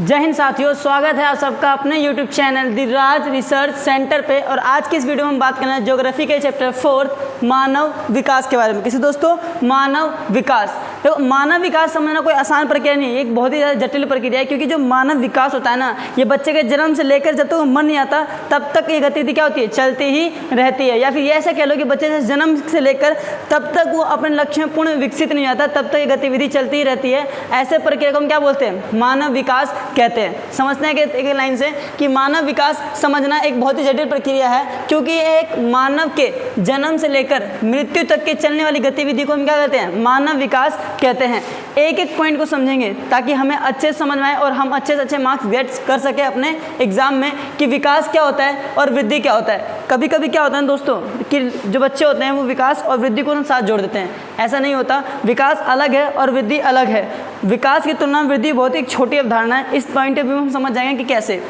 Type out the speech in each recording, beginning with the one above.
जय हिंद साथियों, स्वागत है आप सबका अपने YouTube channel the Raj research centre पे। और आज की इस वीडियो में हम बात करना है ज्योग्राफी के चैप्टर 4 मानव विकास के बारे में। किसी दोस्तों, मानव विकास। तो मानव विकास समझना कोई आसान प्रक्रिया नहीं है, एक बहुत ही ज़्यादा जटिल प्रक्रिया है। क्योंकि जो मानव विकास होता है ना, ये बच्चे के जन्म से लेकर जब तक वो मन नहीं आता तब तक ये गतिविधि क्या होती है, चलती ही रहती है। या फिर ये ऐसा कह लो कि बच्चे से जन्म से लेकर तब तक वो अपने लक्ष्य में पूर्ण विकसित नहीं आता तब तक ये गतिविधि चलती ही रहती है। ऐसे प्रक्रिया को हम क्या बोलते हैं, मानव विकास कहते हैं। समझते हैं कि एक लाइन से कि मानव विकास समझना एक बहुत ही जटिल प्रक्रिया है, क्योंकि एक मानव के जन्म से लेकर मृत्यु तक के चलने वाली गतिविधि को हम क्या कहते हैं, मानव विकास कहते हैं। एक एक पॉइंट को समझेंगे ताकि हमें अच्छे से समझ में आए और हम अच्छे से अच्छे मार्क्स गेट कर सके अपने एग्जाम में कि विकास क्या होता है और वृद्धि क्या होता है। कभी कभी क्या होता है दोस्तों कि जो बच्चे होते हैं वो विकास और वृद्धि को साथ जोड़ देते हैं। ऐसा नहीं होता, विकास अलग है और वृद्धि अलग है। विकास की तुलना में वृद्धि बहुत ही छोटी अवधारणा है। इस पॉइंट ऑफ व्यू में हम समझ जाएंगे कि कैसे।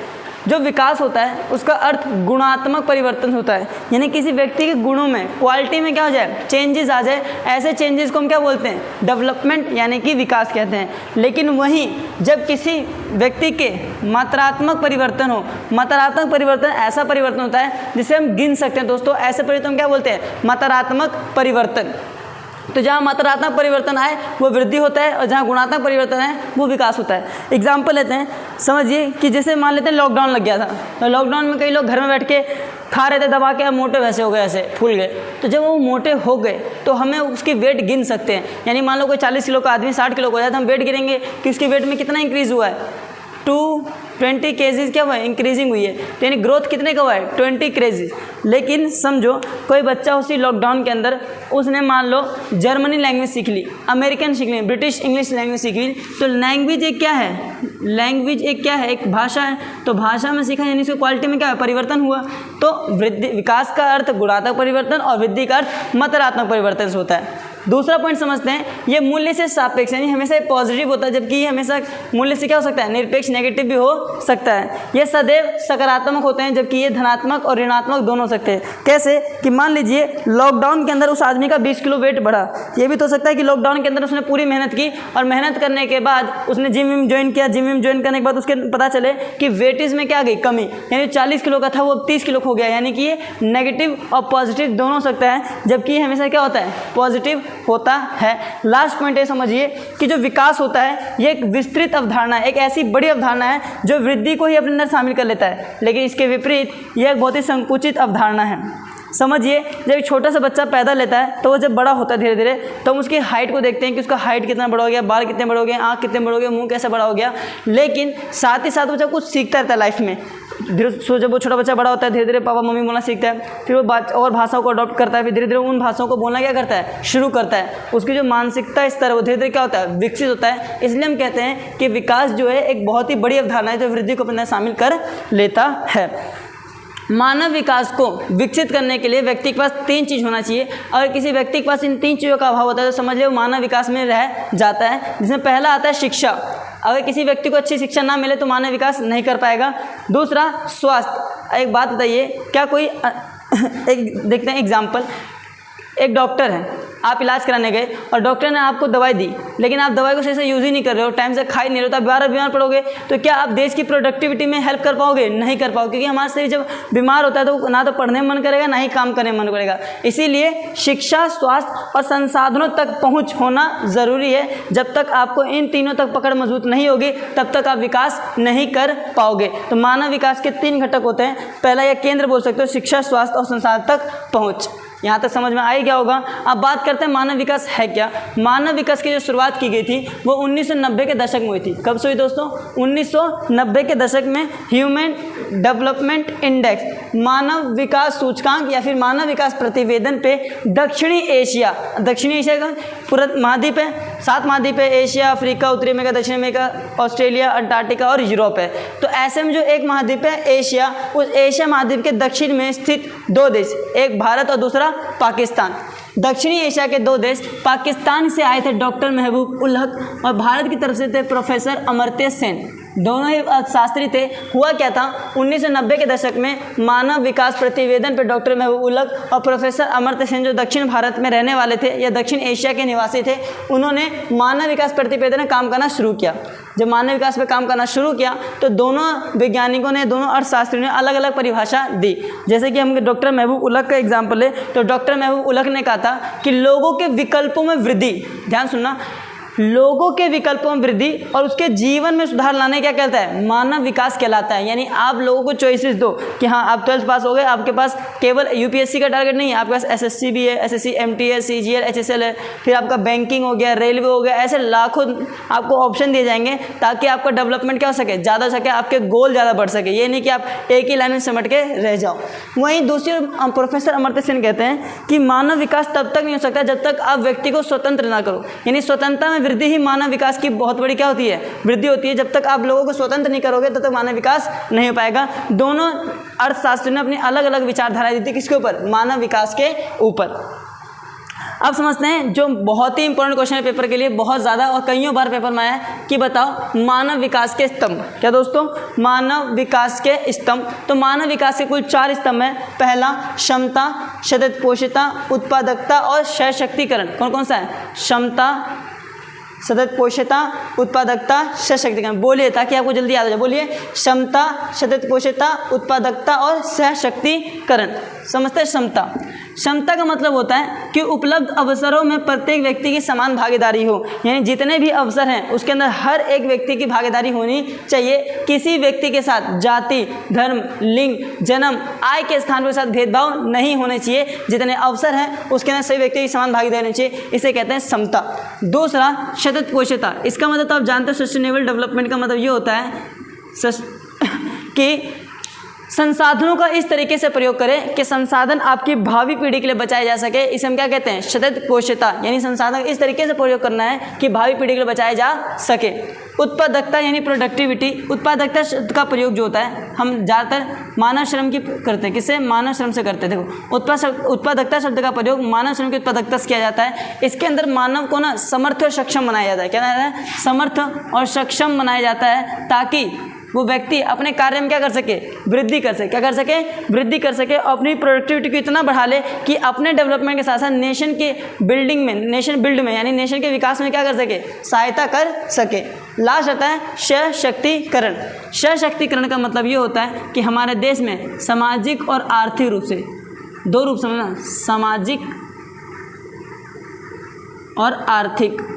जो विकास होता है उसका अर्थ गुणात्मक परिवर्तन होता है, यानी किसी व्यक्ति के गुणों में, क्वालिटी में क्या हो जाए, चेंजेस आ जाए। ऐसे चेंजेस को हम क्या बोलते हैं, डेवलपमेंट यानी कि विकास कहते हैं। लेकिन वहीं जब किसी व्यक्ति के मात्रात्मक परिवर्तन हो, मात्रात्मक परिवर्तन ऐसा परिवर्तन होता है जिसे हम गिन सकते हैं दोस्तों। ऐसे परिवर्तन हम क्या बोलते हैं, मात्रात्मक परिवर्तन। तो जहाँ मात्रात्मक परिवर्तन आए वो वृद्धि होता है और जहाँ गुणात्मक परिवर्तन है वो विकास होता है। एग्जाम्पल लेते हैं, समझिए कि जैसे मान लेते हैं लॉकडाउन लग गया था, तो लॉकडाउन में कई लोग घर में बैठ के खा रहे थे दबा के, मोटे वैसे हो गए, ऐसे फूल गए। तो जब वो मोटे हो गए तो हमें उसकी वेट गिन सकते हैं। यानी मान लो कोई 40 किलो का आदमी 60 किलो का हो जाए तो हम वेट गिनेंगे कि उसकी वेट में कितना इंक्रीज़ हुआ है, 220 केजीज क्या हुआ है, इंक्रीजिंग हुई है। तो यानी ग्रोथ कितने का हुआ है, 20 केजीज। लेकिन समझो कोई बच्चा उसी लॉकडाउन के अंदर उसने मान लो जर्मनी लैंग्वेज सीख ली, अमेरिकन सीख ली, ब्रिटिश इंग्लिश लैंग्वेज सीख ली। तो लैंग्वेज एक क्या है, लैंग्वेज एक क्या है, एक भाषा है। तो भाषा में सीखा यानी उसकी क्वालिटी में क्या है, परिवर्तन हुआ। तो वृद्धि, विकास का अर्थ गुणात्मक परिवर्तन और वृद्धि का अर्थ मात्रात्मक परिवर्तन से होता है। दूसरा पॉइंट समझते हैं, ये मूल्य से सापेक्ष यानी हमेशा पॉजिटिव होता है, जबकि ये हमेशा मूल्य से क्या हो सकता है, निरपेक्ष नेगेटिव भी हो सकता है। ये सदैव सकारात्मक होते हैं, जबकि ये धनात्मक और ऋणात्मक दोनों हो सकते हैं। कैसे कि मान लीजिए लॉकडाउन के अंदर उस आदमी का 20 किलो वेट बढ़ा। ये भी तो हो सकता है कि लॉकडाउन के अंदर उसने पूरी मेहनत की और मेहनत करने के बाद उसने जिम विम ज्वाइन किया, जिम विम ज्वाइन करने के बाद उसके पता चले कि वेटेज में क्या आ गई, कमी। यानी 40 किलो का था वो 30 किलो हो गया। यानी कि ये नेगेटिव और पॉजिटिव दोनों हो सकता है, जबकि ये हमेशा क्या होता है, पॉजिटिव होता है। लास्ट पॉइंट ये समझिए कि जो विकास होता है ये एक विस्तृत अवधारणा है, एक ऐसी बड़ी अवधारणा है जो वृद्धि को ही अपने अंदर शामिल कर लेता है। लेकिन इसके विपरीत यह एक बहुत ही संकुचित अवधारणा है। समझिए जब एक छोटा सा बच्चा पैदा लेता है तो वो जब बड़ा होता है धीरे धीरे, तो हम उसकी हाइट को देखते हैं कि उसका हाइट कितना बड़ा हो गया, बाल कितने बड़े हो गए, आँख कितने बड़े हो गए, मुंह कैसा बड़ा हो गया। लेकिन साथ ही साथ वो जब कुछ सीखता रहता है लाइफ में, धीरे जब वो छोटा बच्चा बड़ा होता है धीरे धीरे पापा मम्मी बोलना सीखता है, फिर वो और भाषाओं को अडॉप्ट करता है, फिर धीरे धीरे उन भाषाओं को बोलना क्या करता है, शुरू करता है। उसकी जो मानसिकता स्तर है वो धीरे धीरे क्या होता है, विकसित होता है। इसलिए हम कहते हैं कि विकास जो है एक बहुत ही बड़ी अवधारणा है जो वृद्धि को अपने शामिल कर लेता है। मानव विकास को विकसित करने के लिए व्यक्ति के पास 3 चीज़ होना चाहिए। अगर किसी व्यक्ति के पास इन 3 चीज़ों का अभाव होता है तो समझ लो मानव विकास में रह जाता है, जिसमें पहला आता है शिक्षा। अगर किसी व्यक्ति को अच्छी शिक्षा ना मिले तो मानव विकास नहीं कर पाएगा। दूसरा स्वास्थ्य। एक बात बताइए, क्या कोई एक देखते हैं एग्जाम्पल, एक डॉक्टर है, आप इलाज कराने गए और डॉक्टर ने आपको दवाई दी, लेकिन आप दवाई को सही से यूज़ ही नहीं कर रहे हो, टाइम से खा ही नहीं रहे हो, तो आप बार बीमार पड़ोगे। तो क्या आप देश की प्रोडक्टिविटी में हेल्प कर पाओगे, नहीं कर पाओगे। क्योंकि हमारा शरीर जब बीमार होता है तो ना तो पढ़ने में मन करेगा ना ही काम करने में मन करेगा। इसीलिए शिक्षा, स्वास्थ्य और संसाधनों तक पहुँच होना ज़रूरी है। जब तक आपको इन तीनों तक पकड़ मजबूत नहीं होगी तब तक आप विकास नहीं कर पाओगे। तो मानव विकास के 3 घटक होते हैं। पहला यह केंद्र बोल सकते हो, शिक्षा, स्वास्थ्य और संसाधन तक पहुँच। यहाँ तक समझ में आ ही गया होगा। अब बात करते हैं मानव विकास है क्या। मानव विकास की जो शुरुआत की गई थी वो 1990 के दशक में हुई थी। कब से हुई दोस्तों, 1990 के दशक में ह्यूमन डेवलपमेंट इंडेक्स, मानव विकास सूचकांक या फिर मानव विकास प्रतिवेदन पे दक्षिणी एशिया का पूरा महाद्वीप है, 7 महाद्वीप है, एशिया, अफ्रीका, उत्तरी अमेरिका, दक्षिण अमेरिका, ऑस्ट्रेलिया, अंटार्कटिका और यूरोप है। तो ऐसे में जो एक महाद्वीप है एशिया, उस एशिया महाद्वीप के दक्षिण में स्थित 2 देश, एक भारत और दूसरा पाकिस्तान। दक्षिणी एशिया के 2 देश, पाकिस्तान से आए थे डॉक्टर महबूब उल हक और भारत की तरफ से थे प्रोफेसर अमर्त्य सेन। दोनों ही अर्थशास्त्री थे। हुआ क्या था, 1990 के दशक में मानव विकास प्रतिवेदन पर डॉक्टर महबूब उल हक और प्रोफेसर अमर्त्य सेन जो दक्षिण भारत में रहने वाले थे या दक्षिण एशिया के निवासी थे, उन्होंने मानव विकास प्रतिवेदन में काम करना शुरू किया। जब मानव विकास पे काम करना शुरू किया तो दोनों वैज्ञानिकों ने, दोनों अर्थशास्त्रियों ने अलग अलग परिभाषा दी। जैसे कि हम डॉक्टर महबूब उलक का एग्जाम्पल ले तो डॉक्टर महबूब उलक ने कहा था कि लोगों के विकल्पों में वृद्धि, ध्यान सुनना, लोगों के विकल्पों में वृद्धि और उसके जीवन में सुधार लाने क्या कहता है, मानव विकास कहलाता है। यानी आप लोगों को चॉइसेस दो कि हाँ आप 12th पास हो गए, आपके पास केवल यूपीएससी का टारगेट नहीं है, आपके पास एसएससी भी है, एसएससी एमटीएस सीजीएल एचएसएल है, फिर आपका बैंकिंग हो गया, रेलवे हो गया, ऐसे लाखों आपको ऑप्शन दिए जाएंगे ताकि आपका डेवलपमेंट क्या हो सके, ज़्यादा हो सके, आपके गोल ज़्यादा बढ़ सके। ये नहीं कि आप एक ही लाइन में सिमट के रह जाओ। वहीं दूसरी प्रोफेसर अमर्त्य सेन कहते हैं कि मानव विकास तब तक नहीं हो सकता जब तक आप व्यक्ति को स्वतंत्र ना करो। यानी स्वतंत्रता में वृद्धि ही मानव विकास की बहुत बड़ी क्या होती है, वृद्धि होती है। जब तक आप लोगों को स्वतंत्र नहीं करोगे तब तक मानव विकास नहीं हो पाएगा। दोनों अर्थशास्त्रियों ने अपनी अलग अलग विचारधारा दी थी, किसके ऊपर, मानव विकास के ऊपर। अब समझते हैं जो बहुत ही इंपॉर्टेंट क्वेश्चन है पेपर के लिए, बहुत ज़्यादा और कईयों बार पेपर में आया है कि बताओ मानव विकास के स्तंभ। क्या दोस्तों, मानव विकास के स्तंभ। तो मानव विकास के कुल 4 स्तंभ हैं। पहला क्षमता, सततपोषिता, उत्पादकता और सशक्तिकरण। कौन कौन सा है, क्षमता, सततपोषिता, उत्पादकता, सशक्तिकरण। बोलिए ताकि आपको जल्दी याद हो जाए, बोलिए, क्षमता, सततपोषिता, उत्पादकता और सशक्तिकरण। समझते हैं क्षमता। क्षमता का मतलब होता है कि उपलब्ध अवसरों में प्रत्येक व्यक्ति की समान भागीदारी हो। यानी जितने भी अवसर हैं उसके अंदर हर एक व्यक्ति की भागीदारी होनी चाहिए। किसी व्यक्ति के साथ जाति, धर्म, लिंग, जन्म, आय के स्थान के साथ भेदभाव नहीं होने चाहिए। जितने अवसर हैं उसके अंदर सभी व्यक्ति की समान भागीदारी होनी चाहिए, इसे कहते हैं समता। दूसरा सततपोषिता। इसका मतलब तो आप जानते हो सस्टेनेबल डेवलपमेंट का मतलब ये होता है कि संसाधनों का इस तरीके से प्रयोग करें कि संसाधन आपकी भावी पीढ़ी के लिए बचाए जा सके। इसे हम क्या कहते हैं, सततपोषिता। यानी संसाधन इस तरीके से प्रयोग करना है कि भावी पीढ़ी के लिए बचाए जा सके। उत्पादकता यानी प्रोडक्टिविटी। उत्पादकता शब्द का प्रयोग जो होता है हम ज़्यादातर मानव श्रम की करते हैं। किससे, मानव श्रम से करते हैं। देखो उत्पादकता शब्द का प्रयोग मानव श्रम की उत्पादकता से किया जाता है। इसके अंदर मानव को ना समर्थ और सक्षम बनाया जाता है। क्या बनाया जाता है, समर्थ और सक्षम बनाया जाता है ताकि वो व्यक्ति अपने कार्य में क्या कर सके, वृद्धि कर सके। क्या कर सके, वृद्धि कर सके और अपनी प्रोडक्टिविटी को इतना बढ़ा ले कि अपने डेवलपमेंट के साथ साथ नेशन के बिल्डिंग में, नेशन बिल्ड में यानी नेशन के विकास में क्या कर सके, सहायता कर सके। लास्ट आता है सशक्तिकरण। सशक्तिकरण का मतलब ये होता है कि हमारे देश में सामाजिक और आर्थिक रूप से, 2 रूप समझना, सामाजिक और आर्थिक।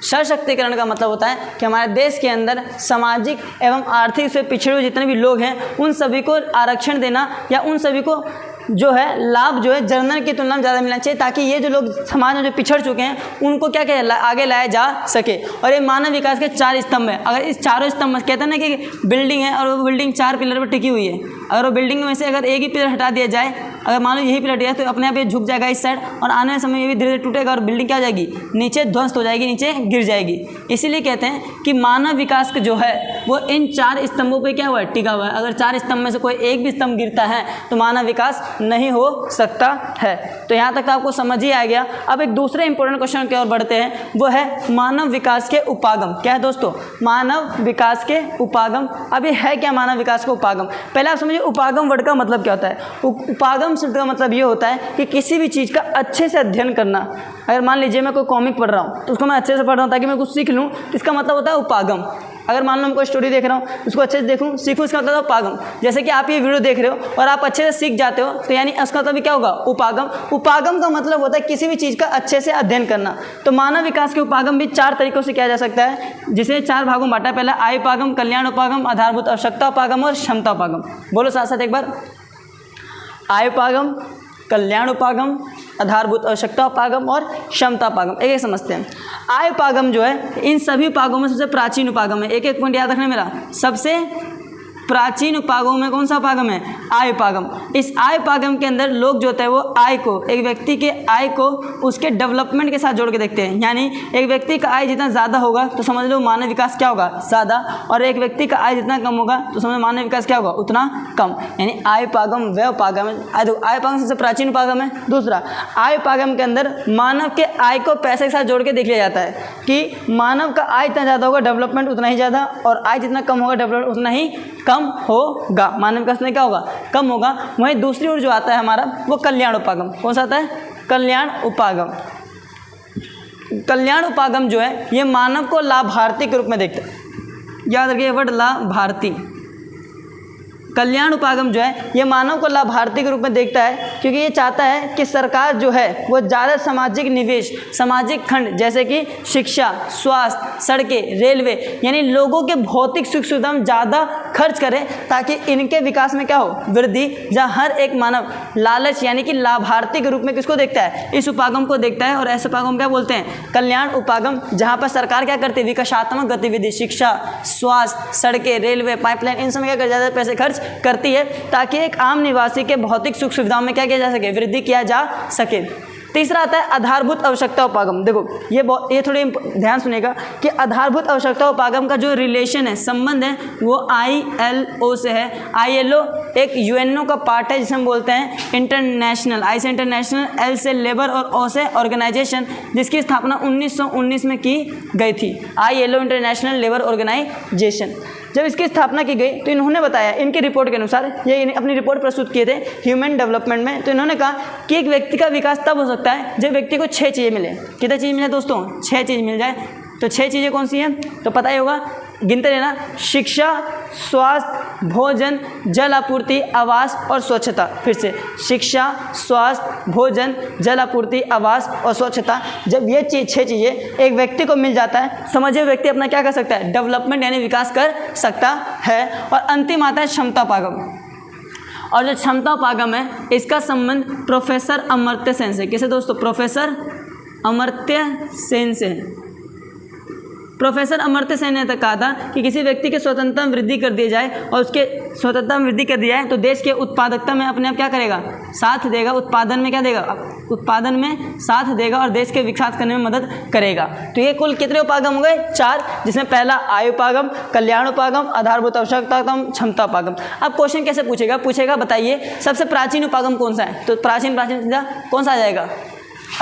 सशक्तिकरण का मतलब होता है कि हमारे देश के अंदर सामाजिक एवं आर्थिक से पिछड़े हुए जितने भी लोग हैं उन सभी को आरक्षण देना या उन सभी को जो है लाभ जो है जनरल की तुलना में ज़्यादा मिलना चाहिए ताकि ये जो लोग समाज में जो पिछड़ चुके हैं उनको क्या क्या आगे लाया जा सके। और ये मानव विकास के 4 स्तंभ है। अगर इस चारों स्तंभ कहते हैं ना कि बिल्डिंग है और वो बिल्डिंग 4 पिलर पर टिकी हुई है, अगर वो बिल्डिंग में से अगर एक ही पिलर हटा दिया जाए, अगर मान लो यही पिलर दिया तो अपने आप ये झुक जाएगा इस साइड और आने वाले समय में भी धीरे धीरे टूटेगा और बिल्डिंग क्या हो जाएगी, नीचे ध्वस्त हो जाएगी, नीचे गिर जाएगी। इसीलिए कहते हैं कि मानव विकास का जो है वो इन 4 स्तंभों पे क्या हुआ है, टिका हुआ है। अगर 4 स्तंभ में से कोई एक भी स्तंभ गिरता है तो मानव विकास नहीं हो सकता है। तो यहाँ तक आपको समझ ही आ गया। अब एक दूसरे इंपॉर्टेंट क्वेश्चन की ओर बढ़ते हैं, वो है मानव विकास के उपागम। क्या है दोस्तों, मानव विकास के उपागम। अभी है क्या मानव विकास का उपागम, पहले आप समझिए उपागम वर्ड का मतलब क्या होता है। उपागम शब्द का मतलब ये होता है कि किसी भी चीज़ का अच्छे से अध्ययन करना। अगर मान लीजिए मैं कोई कॉमिक पढ़ रहा हूँ तो उसको मैं अच्छे से पढ़ रहा हूँ ताकि मैं कुछ सीख लूँ, इसका मतलब होता है उपागम। अगर मान लो मैं कोई स्टोरी देख रहा हूँ उसको अच्छे से देखूँ सीखूँ, इसका मतलब उपागम। जैसे कि आप ये वीडियो देख रहे हो और आप अच्छे से सीख जाते हो तो यानी उसका मतलब क्या होगा, उपागम। उपागम का मतलब होता है किसी भी चीज़ का अच्छे से अध्ययन करना। तो मानव विकास के उपागम भी 4 तरीकों से किया जा सकता है, जिसे 4 भागों में बांटा है। पहला आय उपागम, कल्याण उपागम, आधारभूत आवश्यकता उपागम और क्षमता उपागम। बोलो साथ साथ एक बार, आय उपागम, कल्याण उपागम, आधारभूत आवश्यकता उपागम और क्षमता उपागम। एक एक समझते हैं। आय उपागम जो है इन सभी उपागमों में सबसे प्राचीन उपागम है। एक एक पॉइंट याद रखना मेरा, सबसे प्राचीन उपागमों में कौन सा उपागम है, आय उपागम। इस आय उपागम के अंदर लोग जो होते हैं वो आय को, एक व्यक्ति के आय को उसके डेवलपमेंट के साथ जोड़ के देखते हैं। यानी एक व्यक्ति का आय जितना ज़्यादा होगा तो समझ लो मानव विकास क्या होगा, ज़्यादा, और एक व्यक्ति का आय जितना कम होगा तो समझ लो मानव विकास क्या होगा, उतना कम। यानी आय उपागम व उपागम। आय उपागम सबसे प्राचीन उपागम है। दूसरा, आय उपागम के अंदर मानव के आय को पैसे के साथ जोड़ के देख लिया जाता है कि मानव का आय जितना ज़्यादा होगा डेवलपमेंट उतना ही ज़्यादा, और आय जितना कम होगा डेवलपमेंट उतना ही कम होगा। मानव विकास में क्या होगा, कम होगा। वहीं दूसरी ओर जो आता है हमारा वो कल्याण उपागम। कौन सा आता है, कल्याण उपागम। कल्याण उपागम जो है ये मानव को लाभार्थी के रूप में देखता है। याद रखिए वर्ड लाभार्थी। कल्याण उपागम जो है ये मानव को लाभार्थी के रूप में देखता है, क्योंकि ये चाहता है कि सरकार जो है वो ज़्यादा सामाजिक निवेश, सामाजिक खंड जैसे कि शिक्षा, स्वास्थ्य, सड़कें, रेलवे यानी लोगों के भौतिक सुख सुविधा में ज़्यादा खर्च करे ताकि इनके विकास में क्या हो, वृद्धि। जहाँ हर एक मानव लालच यानी कि लाभार्थी के रूप में किसको देखता है, इस उपागम को देखता है। और ऐसे उपागम क्या बोलते हैं, कल्याण उपागम, जहाँ पर सरकार क्या करती है, विकासात्मक गतिविधि, शिक्षा, स्वास्थ्य, सड़कें, रेलवे, पाइपलाइन, इन सब में क्या ज़्यादा पैसे खर्च करती है ताकि एक आम निवासी के भौतिक सुख सुविधाओं में क्या किया जा सके, वृद्धि किया जा सके। तीसरा आता है आधारभूत आवश्यकता उपागम। देखो ये थोड़ी ध्यान सुनेगा कि आधारभूत आवश्यकता उपागम का जो रिलेशन है, संबंध है, वो ILO से है। ILO एक UNO का पार्ट है जिसे हम बोलते हैं इंटरनेशनल, I से इंटरनेशनल, L से लेबर और O से ऑर्गेनाइजेशन, जिसकी स्थापना 1919 में की गई थी। ILO international labour organisation. जब इसकी स्थापना की गई तो इन्होंने बताया, इनकी रिपोर्ट के अनुसार, ये अपनी रिपोर्ट प्रस्तुत किए थे ह्यूमन डेवलपमेंट में, तो इन्होंने कहा कि एक व्यक्ति का विकास तब हो सकता है जब व्यक्ति को 6 चीज़ें मिले। कितनी चीज़ मिले दोस्तों, 6 चीज़ मिल जाए। तो 6 चीज़ें कौन सी हैं तो पता ही होगा, गिनते रहना, शिक्षा, स्वास्थ्य, भोजन, जल आपूर्ति, आवास और स्वच्छता। फिर से शिक्षा, स्वास्थ्य, भोजन, जल आपूर्ति, आवास और स्वच्छता। जब ये 6 चीज़ें एक व्यक्ति को मिल जाता है, समझिए व्यक्ति अपना क्या कर सकता है, डेवलपमेंट यानी विकास कर सकता है। और अंतिम आता है क्षमतापागम। और जो क्षमतापागम है इसका संबंध प्रोफेसर अमर्त्य सेन से। किसे दोस्तों, प्रोफेसर अमर्त्य सेन से। प्रोफेसर अमर्त्य सेन ने तक कहा था कि किसी व्यक्ति की स्वतंत्रता में वृद्धि कर दी जाए और उसके स्वतंत्रता में वृद्धि कर दी जाए तो देश के उत्पादकता में अपने आप क्या करेगा, साथ देगा, उत्पादन में क्या देगा, उत्पादन में साथ देगा और देश के विकास करने में मदद करेगा। तो ये कुल कितने उपागम हो गए, 4, जिसमें पहला आय उपागम, कल्याण उपागम, आधारभूत आवश्यकता उपागम, क्षमता उपागम। अब क्वेश्चन कैसे पूछेगा बताइए सबसे प्राचीन उपागम कौन सा है, तो प्राचीन कौन सा आ जाएगा,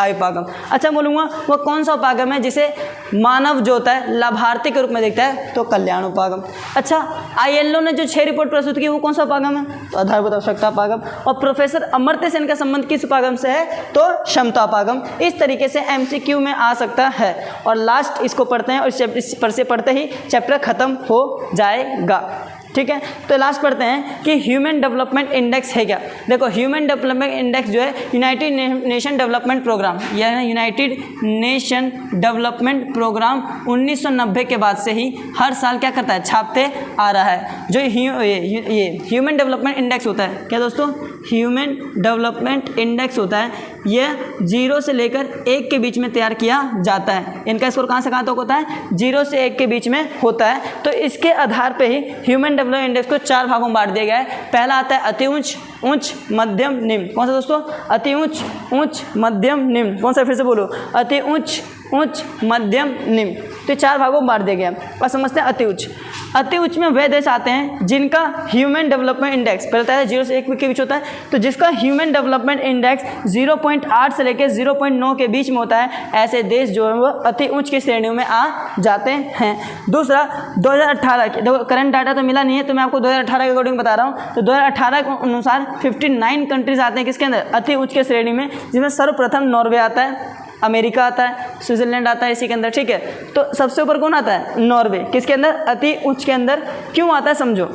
आय उपागम। अच्छा बोलूँगा वो कौन सा उपागम है जिसे मानव जो होता है लाभार्थी के रूप में देखता है, तो कल्याण उपागम। अच्छा ILO ने जो 6 रिपोर्ट प्रस्तुत की वो कौन सा उपागम है, तो आधारभूत आवश्यकता उपागम। और प्रोफेसर अमर्त्य सेन का संबंध किस उपागम से है, तो क्षमता उपागम। इस तरीके से MCQ में आ सकता है। और लास्ट इसको पढ़ते हैं और इस पर से पढ़ते ही चैप्टर खत्म हो जाएगा। ठीक है, तो लास्ट पढ़ते हैं कि ह्यूमन डेवलपमेंट इंडेक्स है क्या। देखो ह्यूमन डेवलपमेंट इंडेक्स जो है यूनाइटेड नेशन डेवलपमेंट प्रोग्राम, यह यूनाइटेड नेशन डेवलपमेंट प्रोग्राम 1990 के बाद से ही हर साल क्या करता है, छापते आ रहा है। जो ये ह्यूमन डेवलपमेंट इंडेक्स होता है, क्या दोस्तों, ह्यूमन डेवलपमेंट इंडेक्स होता है, यह 0 से लेकर 1 के बीच में तैयार किया जाता है। इनका स्कोर कहाँ से कहाँ तक होता है, 0 से 1 के बीच में होता है। तो इसके आधार पे ही ह्यूमन डेवलपमेंट इंडेक्स को 4 भागों में बांट दिया गया है। पहला आता है अति उच्च, उच्च, मध्यम, निम्न। कौन सा दोस्तों, अति उच्च, उच्च, मध्यम, निम्न। कौन सा, फिर से बोलो, अति उच्च, उच्च, मध्यम, निम्न। तो 4 भागों में बांट दिया गया। और समझते हैं अति उच्च। अति उच्च में वे देश आते हैं जिनका ह्यूमन डेवलपमेंट इंडेक्स पहले बताया 0 से 1 के बीच होता है, तो जिसका ह्यूमन डेवलपमेंट इंडेक्स 0.8 से लेकर 0.9 के बीच में होता है, ऐसे देश जो है वो अति उच्च की श्रेणियों में आ जाते हैं। दूसरा 2018 के, देखो करंट डाटा तो मिला नहीं है तो मैं आपको 2018 के अकॉर्डिंग बता रहा हूँ। तो 2018 के अनुसार 59 कंट्रीज आते हैं किसके अंदर, अति उच्च के श्रेणी में, जिसमें सर्वप्रथम नॉर्वे आता है, अमेरिका आता है, स्विट्जरलैंड आता है इसी के अंदर। ठीक है, तो सबसे ऊपर कौन आता है, नॉर्वे। किसके अंदर, अति उच्च के अंदर। क्यों आता है समझो,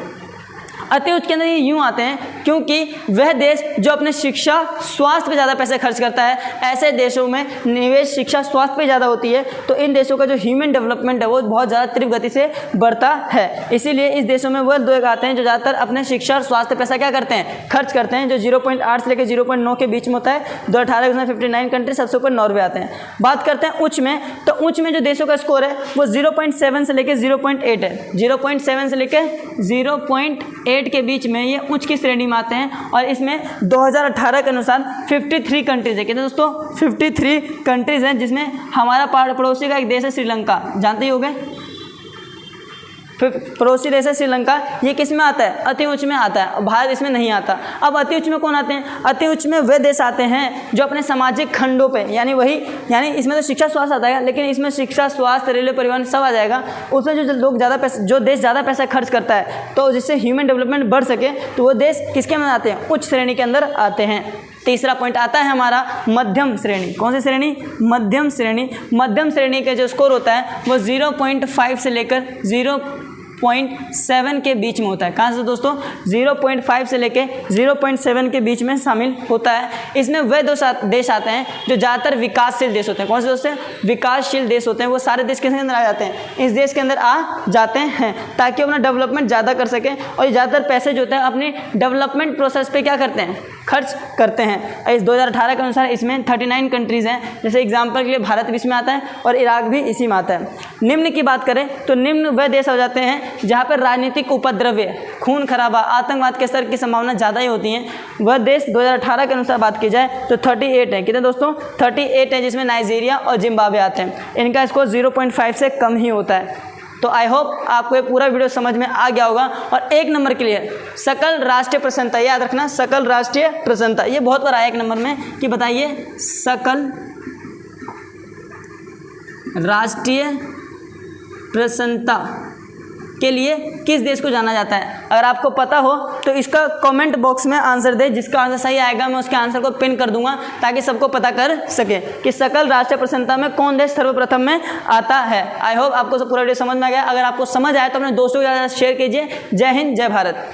अति उच्च के अंदर ये यूँ आते हैं क्योंकि वह देश जो अपने शिक्षा स्वास्थ्य पे ज़्यादा पैसे खर्च करता है, ऐसे देशों में निवेश शिक्षा स्वास्थ्य पे ज़्यादा होती है, तो इन देशों का जो ह्यूमन डेवलपमेंट है वो बहुत ज़्यादा तीव्र गति से बढ़ता है। इसीलिए इस देशों में वह लोग आते हैं जो ज़्यादातर अपने शिक्षा और स्वास्थ्य पैसा क्या करते हैं, खर्च करते हैं, जो 0.8 से लेकर 0.9 के बीच में होता है। 2018 में 59 कंट्री, सबसे ऊपर नॉर्वे आते हैं। बात करते हैं उच्च में, तो उच्च में जो देशों का स्कोर है वो 0.7 से लेकर 0.8 है। 0.7 से लेकर 0.8 के बीच में ये उच्च की श्रेणी में आते हैं। और इसमें 2018 के अनुसार 53 कंट्रीज है। कितने दोस्तों, 53 कंट्रीज हैं, जिसमें हमारा पड़ोसी का एक देश है श्रीलंका, जानते ही होंगे, पड़ोसी देश है श्रीलंका। ये किस में आता है, अति उच्च में आता है, भारत इसमें नहीं आता। अब अति उच्च में कौन आते हैं, अति उच्च में वे देश आते हैं जो अपने सामाजिक खंडों पे, यानी इसमें तो शिक्षा स्वास्थ्य आता है, लेकिन इसमें शिक्षा स्वास्थ्य रेलवे परिवहन सब आ जाएगा। उसमें जो लोग ज़्यादा पैसे, जो देश ज़्यादा पैसा खर्च करता है, तो जिससे ह्यूमन डेवलपमेंट बढ़ सके, तो वो देश किसके में आते हैं, उच्च श्रेणी के अंदर आते हैं। तीसरा पॉइंट आता है हमारा मध्यम श्रेणी। कौन सी श्रेणी? मध्यम श्रेणी। मध्यम श्रेणी का जो स्कोर होता है वो 0.5 से लेकर 0.7 के बीच में होता है। कहाँ से दोस्तों? 0.5 से लेकर 0.7 के बीच में शामिल होता है। इसमें वे देश आते हैं जो ज़्यादातर विकासशील देश होते हैं। कौन से दोस्तों? विकासशील देश होते हैं। वो सारे देश किसके अंदर आ जाते हैं? इस देश के अंदर आ जाते हैं ताकि अपना डेवलपमेंट ज़्यादा कर सकें, और ये ज़्यादातर पैसे जो होते हैं अपने डेवलपमेंट प्रोसेस पे क्या करते हैं? खर्च करते हैं। इस 2018 के अनुसार इसमें 39 कंट्रीज़ हैं। जैसे एग्जाम्पल के लिए भारत भी इसमें आता है और इराक भी इसी में आता है। निम्न की बात करें तो निम्न वह देश हो जाते हैं जहाँ पर राजनीतिक उपद्रव्य, खून खराबा, आतंकवाद के स्तर की संभावना ज़्यादा ही होती हैं। वह देश 2018 के अनुसार बात की जाए तो 38 है। कितने दोस्तों? 38 है, जिसमें नाइजीरिया और जिम्बाब्वे आते हैं। इनका स्कोर 0.5 से कम ही होता है। तो आई होप आपको ये पूरा वीडियो समझ में आ गया होगा। और एक नंबर के लिए सकल राष्ट्रीय प्रसन्नता, याद रखना, सकल राष्ट्रीय प्रसन्नता, ये बहुत बार आया एक नंबर में कि बताइए सकल राष्ट्रीय प्रसन्नता के लिए किस देश को जाना जाता है। अगर आपको पता हो तो इसका कमेंट बॉक्स में आंसर दे। जिसका आंसर सही आएगा मैं उसके आंसर को पिन कर दूंगा ताकि सबको पता कर सके कि सकल राष्ट्रीय प्रसन्नता में कौन देश सर्वप्रथम में आता है। आई होप आपको पूरा वीडियो समझ में आ गया। अगर आपको समझ आया तो अपने दोस्तों के साथ शेयर कीजिए। जय हिंद, जय भारत।